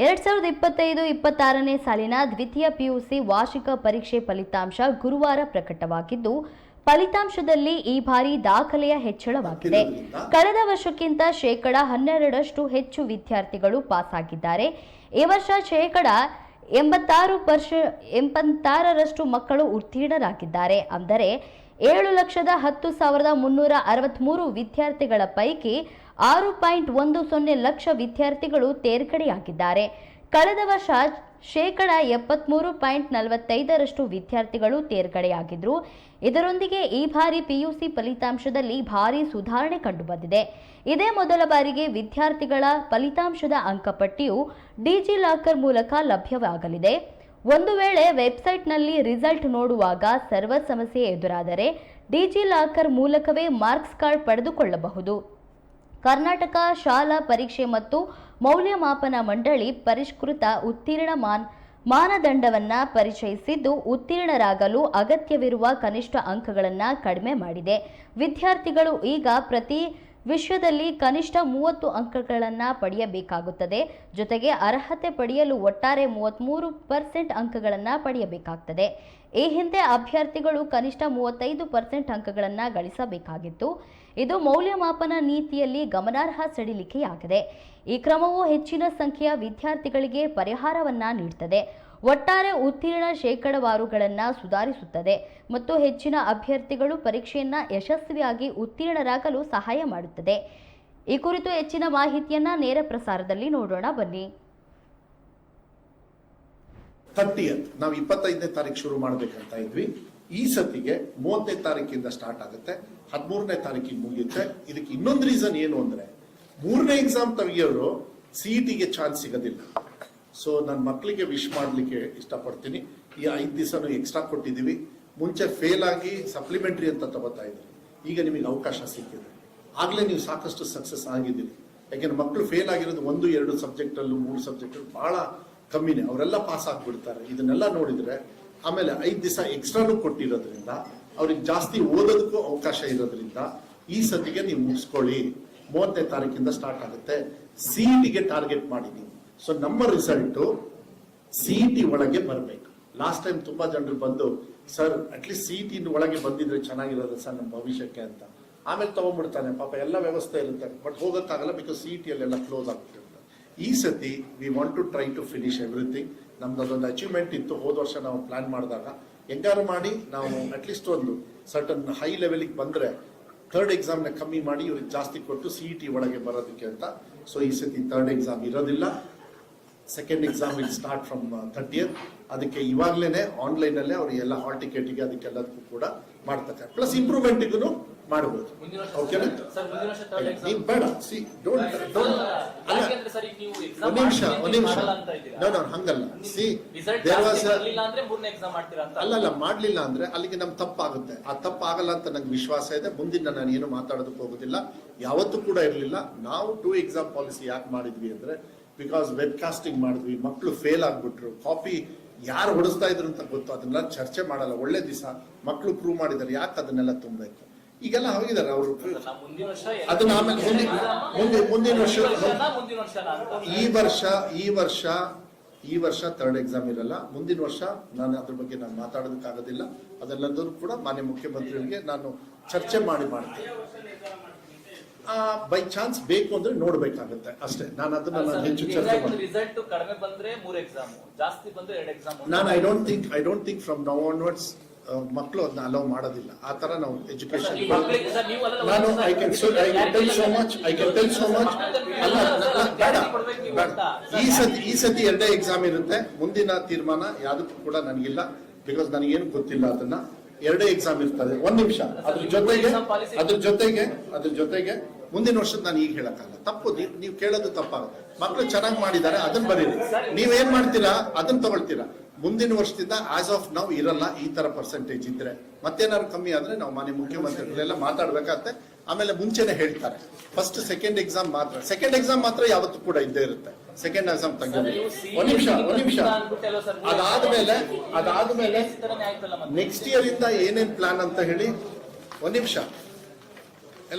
2025-26ನೇ ಸಾಲಿನ ದ್ವಿತೀಯ ಪಿಯುಸಿ ವಾರ್ಷಿಕ ಪರೀಕ್ಷೆ ಫಲಿತಾಂಶ ಗುರುವಾರ ಪ್ರಕಟವಾಗಿದ್ದು, ಫಲಿತಾಂಶದಲ್ಲಿ ಈ ಬಾರಿ ದಾಖಲೆಯ ಹೆಚ್ಚಳವಾಗಿದೆ. ಕಳೆದ ವರ್ಷಕ್ಕಿಂತ 12% ಹೆಚ್ಚು ವಿದ್ಯಾರ್ಥಿಗಳು ಪಾಸ್ ಆಗಿದ್ದಾರೆ. ಈ ವರ್ಷ 86% ಮಕ್ಕಳು ಉತ್ತೀರ್ಣರಾಗಿದ್ದಾರೆ. ಅಂದರೆ 7,10,363 ವಿದ್ಯಾರ್ಥಿಗಳ ಪೈಕಿ 6.10 ಲಕ್ಷ ವಿದ್ಯಾರ್ಥಿಗಳು ತೇರ್ಗಡೆಯಾಗಿದ್ದಾರೆ. ಕಳೆದ ವರ್ಷ 73.45% ವಿದ್ಯಾರ್ಥಿಗಳು ತೇರ್ಗಡೆಯಾಗಿದ್ದರು. ಇದರೊಂದಿಗೆ ಈ ಬಾರಿ ಪಿಯುಸಿ ಫಲಿತಾಂಶದಲ್ಲಿ ಭಾರಿ ಸುಧಾರಣೆ ಕಂಡುಬಂದಿದೆ. ಇದೇ ಮೊದಲ ಬಾರಿಗೆ ವಿದ್ಯಾರ್ಥಿಗಳ ಫಲಿತಾಂಶದ ಅಂಕಪಟ್ಟಿಯು ಡಿಜಿಲಾಕರ್ ಮೂಲಕ ಲಭ್ಯವಾಗಲಿದೆ. ಒಂದು ವೇಳೆ ವೆಬ್ಸೈಟ್ನಲ್ಲಿ ರಿಸಲ್ಟ್ ನೋಡುವಾಗ ಸರ್ವರ್ ಸಮಸ್ಯೆ ಎದುರಾದರೆ ಡಿಜಿಲಾಕರ್ ಮೂಲಕವೇ ಮಾರ್ಕ್ಸ್ ಕಾರ್ಡ್ ಪಡೆದುಕೊಳ್ಳಬಹುದು. ಕರ್ನಾಟಕ ಶಾಲಾ ಪರೀಕ್ಷೆ ಮತ್ತು ಮೌಲ್ಯಮಾಪನ ಮಂಡಳಿ ಪರಿಷ್ಕೃತ ಉತ್ತೀರ್ಣ ಮಾನದಂಡವನ್ನು ಪರಿಚಯಿಸಿದ್ದು, ಉತ್ತೀರ್ಣರಾಗಲು ಅಗತ್ಯವಿರುವ ಕನಿಷ್ಠ ಅಂಕಗಳನ್ನು ಕಡಿಮೆ ಮಾಡಿದೆ. ವಿದ್ಯಾರ್ಥಿಗಳು ಈಗ ಪ್ರತಿ ವಿಷಯದಲ್ಲಿ ಕನಿಷ್ಠ 30 ಅಂಕಗಳನ್ನು ಪಡೆಯಬೇಕಾಗುತ್ತದೆ. ಜೊತೆಗೆ ಅರ್ಹತೆ ಪಡೆಯಲು ಒಟ್ಟಾರೆ 33% ಅಂಕಗಳನ್ನು ಪಡೆಯಬೇಕಾಗುತ್ತದೆ. ಈ ಹಿಂದೆ ಅಭ್ಯರ್ಥಿಗಳು ಕನಿಷ್ಠ 35% ಅಂಕಗಳನ್ನು ಗಳಿಸಬೇಕಾಗಿತ್ತು. ಇದು ಮೌಲ್ಯಮಾಪನ ನೀತಿಯಲ್ಲಿ ಗಮನಾರ್ಹ ಸಡಿಲಿಕೆಯಾಗಿದೆ. ಈ ಕ್ರಮವು ಹೆಚ್ಚಿನ ಸಂಖ್ಯೆಯ ವಿದ್ಯಾರ್ಥಿಗಳಿಗೆ ಪರಿಹಾರವನ್ನ ನೀಡುತ್ತದೆ, ಒಟ್ಟಾರೆ ಉತ್ತೀರ್ಣ ಶೇಕಡಾವಾರುಗಳನ್ನು ಸುಧಾರಿಸುತ್ತದೆ ಮತ್ತು ಹೆಚ್ಚಿನ ಅಭ್ಯರ್ಥಿಗಳು ಪರೀಕ್ಷೆಯನ್ನ ಯಶಸ್ವಿಯಾಗಿ ಉತ್ತೀರ್ಣರಾಗಲು ಸಹಾಯ ಮಾಡುತ್ತದೆ. ಈ ಕುರಿತು ಹೆಚ್ಚಿನ ಮಾಹಿತಿಯನ್ನ ನೇರ ಪ್ರಸಾರದಲ್ಲಿ ನೋಡೋಣ ಬನ್ನಿ. 30th ನಾವು 25ನೇ ತಾರೀಕು ಶುರು ಮಾಡಬೇಕಂತ ಇದ್ವಿ. ಈ ಸತಿಗೆ 30ನೇ ತಾರೀಕಿಂದ ಸ್ಟಾರ್ಟ್ ಆಗುತ್ತೆ, 13ನೇ ತಾರೀಕಿಗೆ ಮುಗಿಯುತ್ತೆ. ಇದಕ್ಕೆ ಇನ್ನೊಂದು ರೀಸನ್ ಏನು ಅಂದ್ರೆ, 3ನೇ ಎಕ್ಸಾಮ್ ತೆಗಿಯೋರು ಸಿಇಟಿಗೆ ಚಾನ್ಸ್ ಸಿಗೋದಿಲ್ಲ. ಸೊ ನನ್ನ ಮಕ್ಕಳಿಗೆ ವಿಶ್ ಮಾಡ್ಲಿಕ್ಕೆ ಇಷ್ಟಪಡ್ತೀನಿ. ಈ 5 ದಿವಸನೂ ಎಕ್ಸ್ಟ್ರಾ ಕೊಟ್ಟಿದ್ದೀವಿ. ಮುಂಚೆ ಫೇಲ್ ಆಗಿ ಸಪ್ಲಿಮೆಂಟರಿ ಅಂತ ತಗೋತಾ ಇದ್ರಿ, ಈಗ ನಿಮಗೆ ಅವಕಾಶ ಸಿಕ್ಕಿದೆ. ಆಗ್ಲೇ ನೀವು ಸಾಕಷ್ಟು ಸಕ್ಸಸ್ ಆಗಿದ್ದೀರಿ. ಯಾಕೆಂದ್ರೆ ಮಕ್ಕಳು ಫೇಲ್ ಆಗಿರೋದು 1-2 ಸಬ್ಜೆಕ್ಟಲ್ಲೂ 3 ಸಬ್ಜೆಕ್ಟ್ ಬಹಳ ಕಮ್ಮಿನೇ, ಅವರೆಲ್ಲ ಪಾಸ್ ಆಗ್ಬಿಡ್ತಾರೆ. ಇದನ್ನೆಲ್ಲ ನೋಡಿದ್ರೆ ಆಮೇಲೆ 5 ದಿವಸ ಎಕ್ಸ್ಟ್ರಾನು ಕೊಟ್ಟಿರೋದ್ರಿಂದ ಅವ್ರಿಗೆ ಜಾಸ್ತಿ ಓದೋದಕ್ಕೂ ಅವಕಾಶ ಇರೋದ್ರಿಂದ ಈ ಸತಿಗೆ ನೀವು ಮುಗಿಸ್ಕೊಳ್ಳಿ. 30ನೇ ತಾರೀಕಿಂದ ಸ್ಟಾರ್ಟ್ ಆಗುತ್ತೆ. ಸಿಇಟಿಗೆ ಟಾರ್ಗೆಟ್ ಮಾಡಿದ್ದೀವಿ. ಸೊ ನಮ್ಮ ರಿಸಲ್ಟು ಸಿಇಟಿ ಒಳಗೆ ಬರಬೇಕು. ಲಾಸ್ಟ್ ಟೈಮ್ ತುಂಬಾ ಜನರು ಬಂದು, ಸರ್ ಅಟ್ಲೀಸ್ಟ್ ಸಿಇಟಿ ಒಳಗೆ ಬಂದಿದ್ರೆ ಚೆನ್ನಾಗಿರೋದು ಸರ್ ನಮ್ಮ ಭವಿಷ್ಯಕ್ಕೆ ಅಂತ. ಆಮೇಲೆ ತಗೊಂಡ್ಬಿಡ್ತಾನೆ, ಪಾಪ ಎಲ್ಲ ವ್ಯವಸ್ಥೆ ಇರುತ್ತೆ, ಬಟ್ ಹೋಗೋಕ್ಕಾಗಲ್ಲ, ಬಿಕಾಸ್ ಸಿಇಟಿಯಲ್ಲೆಲ್ಲ ಕ್ಲೋಸ್ ಆಗ್ಬಿಟ್ಟಿರುತ್ತೆ. ಈ ಸತಿ we want to try to finish everything. ನಮ್ದು ಅದೊಂದು ಅಚೀವ್ಮೆಂಟ್ ಇತ್ತು ಹೋದ ವರ್ಷ ನಾವು ಪ್ಲಾನ್ ಮಾಡಿದಾಗ. ಹೆಂಗಾರು ಮಾಡಿ ನಾವು ಅಟ್ಲೀಸ್ಟ್ ಒಂದು ಸರ್ಟನ್ ಹೈ ಲೆವೆಲ್ಗೆ ಬಂದ್ರೆ 3rd ಎಕ್ಸಾಮ್ನ ಕಮ್ಮಿ ಮಾಡಿ ಇವ್ರಿಗೆ ಜಾಸ್ತಿ ಕೊಟ್ಟು ಸಿಇಟಿ ಒಳಗೆ ಬರೋದಕ್ಕೆ ಅಂತ. ಸೊ ಈ ಸತಿ 3rd ಎಕ್ಸಾಮ್ ಇರೋದಿಲ್ಲ. 2nd exam will start from 30th. ಅದಕ್ಕೆ ಇವಾಗ್ಲೇನೆ ಆನ್ಲೈನ್ ಅಲ್ಲೇ ಅವ್ರಿಗೆ ಎಲ್ಲ ಹಾಲ್ ಟಿಕೆಟ್ಗೆ ಅದಕ್ಕೆಲ್ಲದಕ್ಕೂ ಕೂಡ ಮಾಡ್ತಾರೆ. ಪ್ಲಸ್ ಇಂಪ್ರೂವ್ಮೆಂಟ್ಗೂ ಮಾಡಬಹುದು. ಓಕೆನಾ? ನೀವು ಬೇಡ ಸಿ ಡೋಂಟ್ ಒಂದ್ ನಿಮಿಷ ಹಂಗಲ್ಲ. ಸಿ ಅಲ್ಲಲ್ಲ, ಮಾಡ್ಲಿಲ್ಲ ಅಂದ್ರೆ ಅಲ್ಲಿಗೆ ನಮ್ ತಪ್ಪಾಗುತ್ತೆ. ಆ ತಪ್ಪಾಗಲ್ಲ ಅಂತ ನಂಗೆ ವಿಶ್ವಾಸ ಇದೆ. ಮುಂದಿನ ನಾನು ಏನು ಮಾತಾಡೋದಕ್ಕೆ ಹೋಗೋದಿಲ್ಲ, ಯಾವತ್ತೂ ಕೂಡ ಇರಲಿಲ್ಲ. ನಾವು 2 ಎಕ್ಸಾಮ್ ಪಾಲಿಸಿ ಯಾಕೆ ಮಾಡಿದ್ವಿ ಅಂದ್ರೆ, ಬಿಕಾಸ್ ವೆಬ್ ಕಾಸ್ಟಿಂಗ್ ಮಾಡಿದ್ವಿ, ಮಕ್ಕಳು ಫೇಲ್ ಆಗ್ಬಿಟ್ರು, ಕಾಪಿ ಯಾರು ಹೊಡಿಸ್ತಾ ಇದ್ರು ಅಂತ ಗೊತ್ತು, ಅದನ್ನೆಲ್ಲ ಚರ್ಚೆ ಮಾಡಲ್ಲ. ಒಳ್ಳೆ ದಿವಸ ಮಕ್ಕಳು ಪ್ರೂವ್ ಮಾಡಿದ್ದಾರೆ, ಯಾಕೆ ಅದನ್ನೆಲ್ಲ ತುಂಬಬೇಕು? ಈಗೆಲ್ಲ ಹೋಗಿದ್ದಾರೆ ಅವರು. ಅದನ್ನ ಆಮೇಲೆ ಮುಂದಿನ ವರ್ಷ ಈ ವರ್ಷ 3rd ಎಕ್ಸಾಮ್ ಇರಲ್ಲ. ಮುಂದಿನ ವರ್ಷ ನಾನು ಅದ್ರ ಬಗ್ಗೆ ನಾನು ಮಾತಾಡೋದಕ್ಕಾಗೋದಿಲ್ಲ. ಅದೆಲ್ಲದೂ ಕೂಡ ಮಾನ್ಯ ಮುಖ್ಯಮಂತ್ರಿಗಳಿಗೆ ನಾನು ಚರ್ಚೆ ಮಾಡ್ತೀನಿ. ಬೈ ಚಾನ್ಸ್ ಬೇಕು ಅಂದ್ರೆ ನೋಡ್ಬೇಕಾಗುತ್ತೆ ಅಷ್ಟೇ. ನಾನು ಅದನ್ನ ಹೆಚ್ಚು ಚರ್ಚೆ ನಾನು I don't think from now onwards ಮಕ್ಕಳು ಅದನ್ನ ಅಲೋ ಮಾಡೋದಿಲ್ಲ. ಆ ತರ ನಾವು ಎಜುಕೇಶನ್ ನಾನು I can tell so much ಅಲ್ಲ ಬೇಡ. ಈ ಸತಿ 2 ಎಕ್ಸಾಮ್ ಇರುತ್ತೆ. ಮುಂದಿನ ತೀರ್ಮಾನ ಯಾವುದಕ್ಕೂ ಕೂಡ ನನಗಿಲ್ಲ, ಬಿಕಾಸ್ ನನಗೇನು ಗೊತ್ತಿಲ್ಲ. ಅದನ್ನ 2 ಎಕ್ಸಾಮ್ ಇರ್ತದೆ. ಒಂದ್ ನಿಮಿಷ, ಅದ್ರ ಜೊತೆಗೆ ಮುಂದಿನ ವರ್ಷದ ನಾನು ಈಗ ಹೇಳಕ್ಕಾಗಲ್ಲ. ತಪ್ಪು, ನೀವು ಕೇಳೋದು ತಪ್ಪಾಗುತ್ತೆ. ಮಕ್ಕಳು ಚೆನ್ನಾಗಿ ಮಾಡಿದ್ದಾರೆ, ಅದನ್ನ ಬರೀರಿ. ನೀವೇನ್ ಮಾಡ್ತೀರಾ ಅದನ್ನ ತಗೊಳ್ತೀರಾ. ಮುಂದಿನ ವರ್ಷದಿಂದ ಆಸ್ ಆಫ್ ನಾವು ಇರಲ್ಲ. ಈ ತರ ಪರ್ಸೆಂಟೇಜ್ ಇದ್ರೆ ಮತ್ತೇನಾದ್ರು ಕಮ್ಮಿ ಆದ್ರೆ ನಾವು ಮಾನ್ಯ ಮುಖ್ಯಮಂತ್ರಿಗಳೆಲ್ಲ ಮಾತಾಡ್ಬೇಕಾಗತ್ತೆ. ಆಮೇಲೆ ಮುಂಚೆನೆ ಹೇಳ್ತಾರೆ. ಫಸ್ಟ್ 2nd ಎಕ್ಸಾಮ್ ಮಾತ್ರ ಯಾವತ್ತೂ ಕೂಡ ಇದ್ದೇ ಇರುತ್ತೆ. 2nd ಎಕ್ಸಾಮ್ ತೆಗೆದು ಒಂದ್ ನಿಮಿಷ ಅದಾದ್ಮೇಲೆ ನೆಕ್ಸ್ಟ್ ಇಯರ್ ಇಂದ ಏನೇನ್ ಪ್ಲಾನ್ ಅಂತ ಹೇಳಿ ಒಂದ್ ನಿಮಿಷ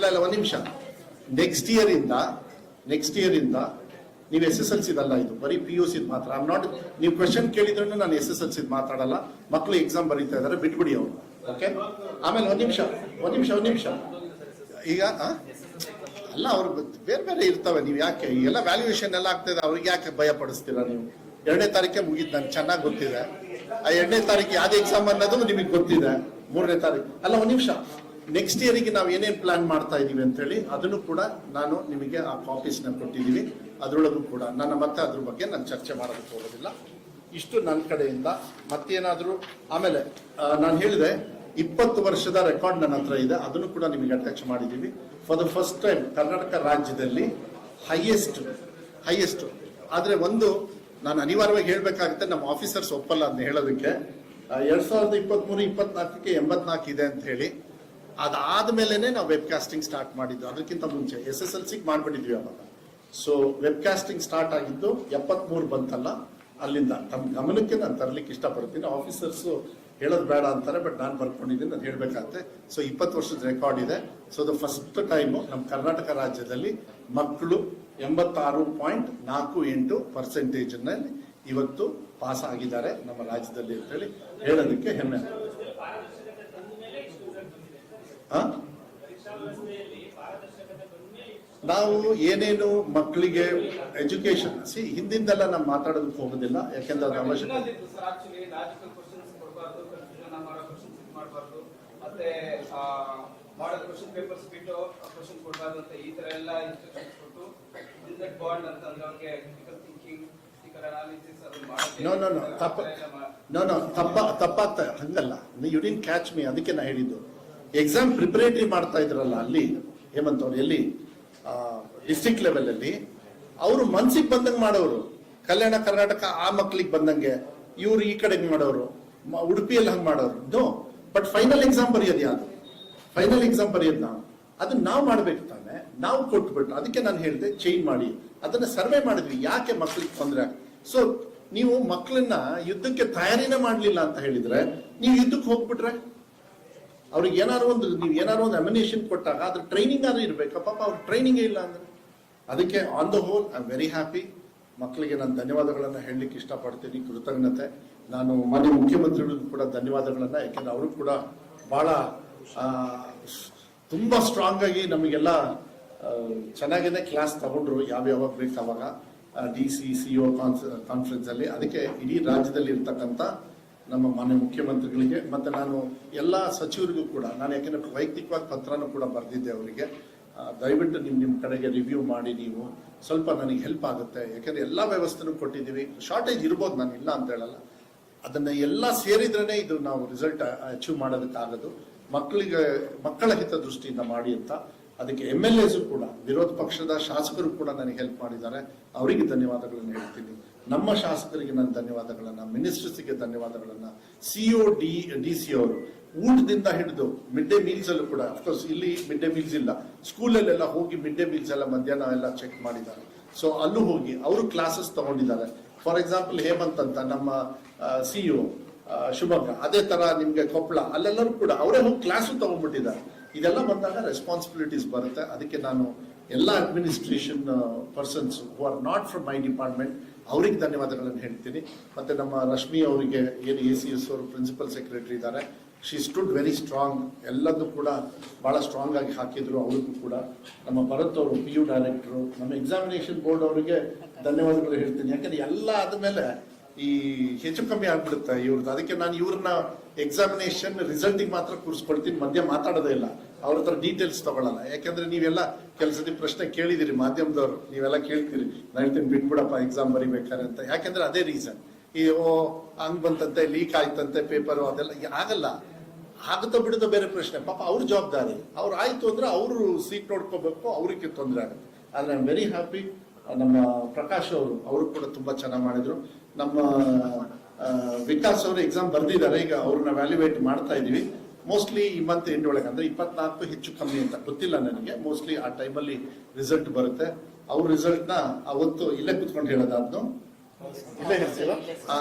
ನೆಕ್ಸ್ಟ್ ಇಯರ್ ಇಂದ ನೀವು SSLC ಅಲ್ಲ, ಇದು ಬರೀ PUC ಮಾತ್ರ. ಐ ಆಮ್ ನಾಟ್, ನೀವು ಕ್ವೆಶನ್ ಕೇಳಿದ್ರು ನಾನು SSLC ಮಾತಾಡಲ್ಲ. ಮಕ್ಕಳು ಎಕ್ಸಾಮ್ ಬರೀತಾ ಇದಾರೆ, ಬಿಟ್ಬಿಡಿ ಅವ್ರು. ಓಕೆ, ಆಮೇಲೆ ಒಂದ್ ನಿಮಿಷ ಈಗ ಅಲ್ಲ, ಅವ್ರು ಬೇರೆ ಬೇರೆ ಇರ್ತವೆ. ನೀವು ಯಾಕೆ ಎಲ್ಲ ವ್ಯಾಲ್ಯೂಯೇಷನ್ ಎಲ್ಲ ಆಗ್ತದೆ, ಅವ್ರಿಗೆ ಯಾಕೆ ಭಯ ಪಡಿಸ್ತೀರಾ ನೀವು? 2ನೇ ತಾರೀಕೆ ಮುಗಿದ್ ನನ್ಗೆ ಚೆನ್ನಾಗಿ ಗೊತ್ತಿದೆ. ಆ 2ನೇ ತಾರೀಕು ಯಾವ್ದು ಎಕ್ಸಾಮ್ ಅನ್ನೋದು ನಿಮಗೆ ಗೊತ್ತಿದೆ. 3ನೇ ತಾರೀಕು ಅಲ್ಲ, ಒಂದ್ ನಿಮಿಷ, ನೆಕ್ಸ್ಟ್ ಇಯರ್ಗೆ ನಾವು ಏನೇನ್ ಪ್ಲಾನ್ ಮಾಡ್ತಾ ಇದೀವಿ ಅಂತ ಹೇಳಿ ಅದನ್ನು ಕೂಡ ನಾನು ನಿಮಗೆ ಆ ಕಾಪೀಸ್ನ ಕೊಟ್ಟಿದ್ದೀವಿ. ಅದರೊಳಗೂ ಕೂಡ ಮತ್ತೆ ಅದ್ರ ಬಗ್ಗೆ ನಾನು ಚರ್ಚೆ ಮಾಡೋದಕ್ಕೆ ಹೋಗೋದಿಲ್ಲ. ಇಷ್ಟು ನನ್ನ ಕಡೆಯಿಂದ. ಮತ್ತೇನಾದ್ರೂ ಆಮೇಲೆ ನಾನು ಹೇಳಿದೆ 20 ವರ್ಷದ ರೆಕಾರ್ಡ್ ನನ್ನ ಹತ್ರ ಇದೆ, ಅದನ್ನು ಕೂಡ ನಿಮಗೆ ಅಟ್ಯಾಚ್ ಮಾಡಿದ್ದೀವಿ. For the first time Karnataka ರಾಜ್ಯದಲ್ಲಿ ಹೈಯೆಸ್ಟ್ ಆದ್ರೆ ಒಂದು ನಾನು ಅನಿವಾರ್ಯವಾಗಿ ಹೇಳ್ಬೇಕಾಗುತ್ತೆ, ನಮ್ಮ ಆಫೀಸರ್ಸ್ ಒಪ್ಪಲ್ಲ ಅದನ್ನ ಹೇಳೋದಕ್ಕೆ. 2023-24ಕ್ಕೆ 84 ಇದೆ ಅಂತ ಹೇಳಿ. ಅದಾದ್ಮೇಲೆನೆ ನಾವು ವೆಬ್ ಕಾಸ್ಟಿಂಗ್ ಸ್ಟಾರ್ಟ್ ಮಾಡಿದ್ದು. ಅದಕ್ಕಿಂತ ಮುಂಚೆ SSLC ಮಾಡ್ಬಿಟ್ಟಿದ್ವಿ ಅವಾಗ. ಸೊ ವೆಬ್ ಕಾಸ್ಟಿಂಗ್ ಸ್ಟಾರ್ಟ್ ಆಗಿದ್ದು 73 ಬಂತಲ್ಲ, ಅಲ್ಲಿಂದ ತಮ್ಮ ಗಮನಕ್ಕೆ ನಾನು ತರಲಿಕ್ಕೆ ಇಷ್ಟಪಡ್ತೀನಿ. ಆಫೀಸರ್ಸ್ ಹೇಳೋದು ಬೇಡ ಅಂತಾರೆ, ಬಟ್ ನಾನು ಬರ್ಕೊಂಡಿದ್ದೀನಿ, ಅದು ಹೇಳ್ಬೇಕಾಗುತ್ತೆ. ಸೊ 20 ವರ್ಷದ ರೆಕಾರ್ಡ್ ಇದೆ. ಸೊ ದ ಫಸ್ಟ್ ಟೈಮು ನಮ್ಮ ಕರ್ನಾಟಕ ರಾಜ್ಯದಲ್ಲಿ ಮಕ್ಕಳು 86.48% ಇವತ್ತು ಪಾಸ್ ಆಗಿದ್ದಾರೆ ನಮ್ಮ ರಾಜ್ಯದಲ್ಲಿ ಅಂತ ಹೇಳಿ ಹೇಳೋದಕ್ಕೆ ಹೆಮ್ಮೆ. ನಾವು ಏನೇನು ಮಕ್ಕಳಿಗೆ ಎಜುಕೇಶನ್ ಹಿಂದಿಂದೆಲ್ಲ ನಾವು ಮಾತಾಡೋದಕ್ಕೆ ಹೋಗೋದಿಲ್ಲ, ಯಾಕೆಂದ್ರೆ ಅದು ಅವಶ್ಯಕತೆ. ಮತ್ತೆ ಮಾಡಲ್ ಕ್ವೆಶ್ಚನ್ ಪೇಪರ್ಸ್ ಬಿಟ್ಟು ಕ್ವೆಶ್ಚನ್ ಕೊಡಬಾರ್ದು ಅಂತ ಈ ತರ ಎಲ್ಲ ಇನ್ಸ್ಟ್ರಕ್ಷನ್ಸ್ ಕೊಟ್ಟು ಬಿಸ್ನೆಸ್ ಬಾಂಡ್ ಅಂತ ಅಂದ್ರೆ ಅವ್ರಿಗೆ ಕ್ರಿಟಿಕಲ್ ಥಿಂಕಿಂಗ್, ಕ್ರಿಟಿಕಲ್ ಅನಾಲಿಸಿಸ್ ಅದು ತಪ್ಪಾಗ್ತಾ ಹಂಗಲ್ಲ. ಯು ಡಿಡ್ಂಟ್ ಕ್ಯಾಚ್ ಮೀ, ಅದಕ್ಕೆ ನಾ ಹೇಳಿದ್ದು. ಎಕ್ಸಾಮ್ ಪ್ರಿಪರೇಟರಿ ಮಾಡ್ತಾ ಇದ್ರಲ್ಲ ಅಲ್ಲಿ ಹೇಮಂತ್ ಅವ್ರು, ಎಲ್ಲಿ ಡಿಸ್ಟ್ರಿಕ್ಟ್ ಲೆವೆಲ್ ಅಲ್ಲಿ ಅವರು ಮನ್ಸಿಗೆ ಬಂದಂಗೆ ಮಾಡೋರು. ಕಲ್ಯಾಣ ಕರ್ನಾಟಕ ಆ ಮಕ್ಳಿಗೆ ಬಂದಂಗೆ, ಇವ್ರು ಈ ಕಡೆಗೆ ಮಾಡೋರು, ಉಡುಪಿಯಲ್ಲಿ ಹಂಗೆ ಮಾಡೋರು. ನೋ, ಬಟ್ ಫೈನಲ್ ಎಕ್ಸಾಮ್ ಬರೆಯೋದು ಯಾವುದು? ಫೈನಲ್ ಎಕ್ಸಾಮ್ ಬರೆಯೋದು ಅದನ್ನ ನಾವು ಮಾಡ್ಬೇಕು ತಾನೆ, ನಾವು ಕೊಟ್ಬಿಟ್ಟು. ಅದಕ್ಕೆ ನಾನು ಹೇಳಿದೆ ಚೇಂಜ್ ಮಾಡಿ, ಅದನ್ನ ಸರ್ವೆ ಮಾಡಿದ್ವಿ, ಯಾಕೆ ಮಕ್ಳಿಗೆ ತೊಂದರೆ. ಸೊ ನೀವು ಮಕ್ಕಳನ್ನ ಯುದ್ಧಕ್ಕೆ ತಯಾರಿನೇ ಮಾಡ್ಲಿಲ್ಲ ಅಂತ ಹೇಳಿದ್ರೆ, ನೀವು ಯುದ್ಧಕ್ಕೆ ಹೋಗ್ಬಿಟ್ರೆ ಅವ್ರಿಗೆ ಏನಾದ್ರು ಒಂದು ಅಮಿನೇಷನ್ ಕೊಟ್ಟಾಗ ಅದ್ರ ಟ್ರೈನಿಂಗ್ ಆದ್ರೂ ಇರ್ಬೇಕು. ಪಾಪ ಅವ್ರ ಟ್ರೈನಿಂಗೇ ಇಲ್ಲ ಅಂದ್ರೆ. ಅದಕ್ಕೆ on the whole I am very happy. ಮಕ್ಕಳಿಗೆ ನಾನು ಧನ್ಯವಾದಗಳನ್ನ ಹೇಳಲಿಕ್ಕೆ ಇಷ್ಟಪಡ್ತೀನಿ, ಕೃತಜ್ಞತೆ. ನಾನು ಮಾನ್ಯ ಮುಖ್ಯಮಂತ್ರಿಗಳಿಗೂ ಕೂಡ ಧನ್ಯವಾದಗಳನ್ನ, ಯಾಕೆಂದ್ರೆ ಅವರು ಕೂಡ ಬಹಳ ತುಂಬಾ ಸ್ಟ್ರಾಂಗ್ ಆಗಿ ನಮಗೆಲ್ಲ ಚೆನ್ನಾಗೇನೆ ಕ್ಲಾಸ್ ತಗೊಂಡ್ರು, ಯಾವ್ಯಾವಾಗ ಬೇಕು ಅವಾಗ DC CO ಕಾನ್ಫರೆನ್ಸ್ ಅಲ್ಲಿ. ಅದಕ್ಕೆ ಇಡೀ ರಾಜ್ಯದಲ್ಲಿ ಇರ್ತಕ್ಕಂಥ ನಮ್ಮ ಮಾನ್ಯ ಮುಖ್ಯಮಂತ್ರಿಗಳಿಗೆ ಮತ್ತೆ ನಾನು ಎಲ್ಲ ಸಚಿವರಿಗೂ ಕೂಡ ನಾನು, ಯಾಕೆಂದ್ರೆ ವೈಯಕ್ತಿಕವಾಗಿ ಪತ್ರನೂ ಕೂಡ ಬರೆದಿದ್ದೆ ಅವರಿಗೆ, ದಯವಿಟ್ಟು ನಿಮ್ಮ ಕಡೆಗೆ ರಿವ್ಯೂ ಮಾಡಿ, ನೀವು ಸ್ವಲ್ಪ ನನಗೆ ಹೆಲ್ಪ್ ಆಗುತ್ತೆ. ಯಾಕೆಂದ್ರೆ ಎಲ್ಲ ವ್ಯವಸ್ಥೆನೂ ಕೊಟ್ಟಿದ್ದೀವಿ. ಶಾರ್ಟೇಜ್ ಇರ್ಬೋದು, ನಾನು ಇಲ್ಲ ಅಂತ ಹೇಳಲ್ಲ. ಅದನ್ನ ಎಲ್ಲ ಸೇರಿದ್ರೇನೆ ಇದು ನಾವು ರಿಸಲ್ಟ್ ಅಚೀವ್ ಮಾಡೋದಕ್ಕಾಗೋದು. ಮಕ್ಕಳ ಹಿತದೃಷ್ಟಿಯಿಂದ ಮಾಡಿ ಅಂತ. ಅದಕ್ಕೆ MLAs ಕೂಡ, ವಿರೋಧ ಪಕ್ಷದ ಶಾಸಕರು ಕೂಡ ನನಗೆ ಹೆಲ್ಪ್ ಮಾಡಿದ್ದಾರೆ, ಅವರಿಗೆ ಧನ್ಯವಾದಗಳನ್ನು ಹೇಳ್ತೀನಿ. ನಮ್ಮ ಶಾಸಕರಿಗೆ ನಾನು ಧನ್ಯವಾದಗಳನ್ನ, ಮಿನಿಸ್ಟರ್ಸ್ಗೆ ಧನ್ಯವಾದಗಳನ್ನ, CO DC ಅವರು ಊಟದಿಂದ ಹಿಡಿದು ಮಿಡ್ ಡೇ ಮೀಲ್ಸ್ ಅಲ್ಲೂ ಕೂಡ, ಅಫ್ಕೋರ್ಸ್ ಇಲ್ಲಿ ಮಿಡ್ ಡೇ ಮೀಲ್ಸ್ ಇಲ್ಲ, ಸ್ಕೂಲಲ್ಲೆಲ್ಲ ಹೋಗಿ ಮಿಡ್ ಡೇ ಮೀಲ್ಸ್ ಎಲ್ಲ ಮಧ್ಯಾಹ್ನ ಎಲ್ಲ ಚೆಕ್ ಮಾಡಿದ್ದಾರೆ. ಸೊ ಅಲ್ಲೂ ಹೋಗಿ ಅವರು ಕ್ಲಾಸಸ್ ತಗೊಂಡಿದ್ದಾರೆ. ಫಾರ್ ಎಕ್ಸಾಂಪಲ್ ಹೇಮಂತ್ ಅಂತ ನಮ್ಮ CEO ಶಿವಮೊಗ್ಗ, ಅದೇ ತರ ನಿಮ್ಗೆ ಕೊಪ್ಪಳ, ಅಲ್ಲೆಲ್ಲರೂ ಕೂಡ ಅವರೇ ಹೋಗಿ ಕ್ಲಾಸು ತಗೊಂಡ್ಬಿಟ್ಟಿದ್ದಾರೆ. ಇದೆಲ್ಲ ಬಂದಾಗ ರೆಸ್ಪಾನ್ಸಿಬಿಲಿಟೀಸ್ ಬರುತ್ತೆ. ಅದಕ್ಕೆ ನಾನು ಎಲ್ಲ administration persons who are not from my department ಅವ್ರಿಗೆ ಧನ್ಯವಾದಗಳನ್ನು ಹೇಳ್ತೀನಿ. ಮತ್ತೆ ನಮ್ಮ ರಶ್ಮಿ ಅವರಿಗೆ, ಏನು ACS ಅವರು ಪ್ರಿನ್ಸಿಪಲ್ ಸೆಕ್ರೆಟರಿ ಇದ್ದಾರೆ, ಶಿ ಸ್ಟುಡ್ ವೆರಿ ಸ್ಟ್ರಾಂಗ್, ಎಲ್ಲದೂ ಕೂಡ ಬಹಳ ಸ್ಟ್ರಾಂಗ್ ಆಗಿ ಹಾಕಿದ್ರು. ಅವ್ರಿಗೂ ಕೂಡ ನಮ್ಮ ಭರತ್ ಅವರು PU ಡೈರೆಕ್ಟರು, ನಮ್ಮ ಎಕ್ಸಾಮಿನೇಷನ್ ಬೋರ್ಡ್ ಅವರಿಗೆ ಧನ್ಯವಾದಗಳು ಹೇಳ್ತೀನಿ. ಯಾಕಂದ್ರೆ ಎಲ್ಲ ಆದ್ಮೇಲೆ ಈ ಹೆಚ್ಚು ಕಮ್ಮಿ ಆಗ್ಬಿಡುತ್ತೆ ಇವ್ರದ್ದು. ಅದಕ್ಕೆ ನಾನು ಇವ್ರನ್ನ ಎಕ್ಸಾಮಿನೇಷನ್ ರಿಸಲ್ಟಿಗೆ ಮಾತ್ರ ಕೂರಿಸ್ಕೊಳ್ತೀನಿ, ಮಧ್ಯ ಮಾತಾಡೋದೇ ಇಲ್ಲ, ಅವ್ರ ಹತ್ರ ಡೀಟೇಲ್ಸ್ ತಗೊಳ್ಳಲ್ಲ. ಯಾಕಂದ್ರೆ ನೀವೆಲ್ಲ ಕೆಲಸದ ಪ್ರಶ್ನೆ ಕೇಳಿದಿರಿ, ಮಾಧ್ಯಮದವರು ನೀವೆಲ್ಲ ಕೇಳ್ತೀರಿ, ನಾನು ಹೇಳ್ತೀನಿ ಬಿಟ್ಬಿಡಪ್ಪ ಎಕ್ಸಾಮ್ ಬರಿಬೇಕಾರೆ ಅಂತ. ಯಾಕಂದ್ರೆ ಅದೇ ರೀಸನ್, ಈ ಹಂಗ್ ಬಂತಂತೆ, ಲೀಕ್ ಆಯ್ತಂತೆ ಪೇಪರ್, ಅದೆಲ್ಲ ಆಗಲ್ಲ. ಆಗುತ್ತೋ ಬಿಡುತ್ತೋ ಬೇರೆ ಪ್ರಶ್ನೆ, ಪಾಪ ಅವ್ರ ಜವಾಬ್ದಾರಿ. ಅವ್ರು ಆಯ್ತು ಅಂದ್ರೆ ಅವರು ಸೀಟ್ ನೋಡ್ಕೋಬೇಕು, ಅವ್ರಿಗೆ ತೊಂದರೆ ಆಗುತ್ತೆ. ಆದ್ರೆ ಐ ಆಮ್ ವೆರಿ ಹ್ಯಾಪಿ. ನಮ್ಮ ಪ್ರಕಾಶ್ ಅವರು ಕೂಡ ತುಂಬಾ ಚೆನ್ನಾಗಿ ಮಾಡಿದ್ರು. ನಮ್ಮ ವಿಕಾಸ್ ಅವರು ಎಕ್ಸಾಮ್ ಬರ್ದಿದ್ದಾರೆ, ಈಗ ಅವ್ರನ್ನ ವ್ಯಾಲ್ಯೂಯೇಟ್ ಮಾಡ್ತಾ ಇದೀವಿ. ಮೋಸ್ಟ್ಲಿ ಈ ಮಂತ್ ಎಂಡ್ ಒಳಗೆ, ಅಂದ್ರೆ 24 ಹೆಚ್ಚು ಕಮ್ಮಿ ಅಂತ ಗೊತ್ತಿಲ್ಲ ನನಗೆ, ಮೋಸ್ಟ್ಲಿ ಆ ಟೈಮಲ್ಲಿ ರಿಸಲ್ಟ್ ಬರುತ್ತೆ. ಅವ್ರ ರಿಸಲ್ಟ್ ನ ಅವತ್ತು ಇಲ್ಲೇ ಕುತ್ಕೊಂಡು ಹೇಳೋದಾದ್ನು, ಇಲ್ಲೇ ಹೇಳ್ತೀವ,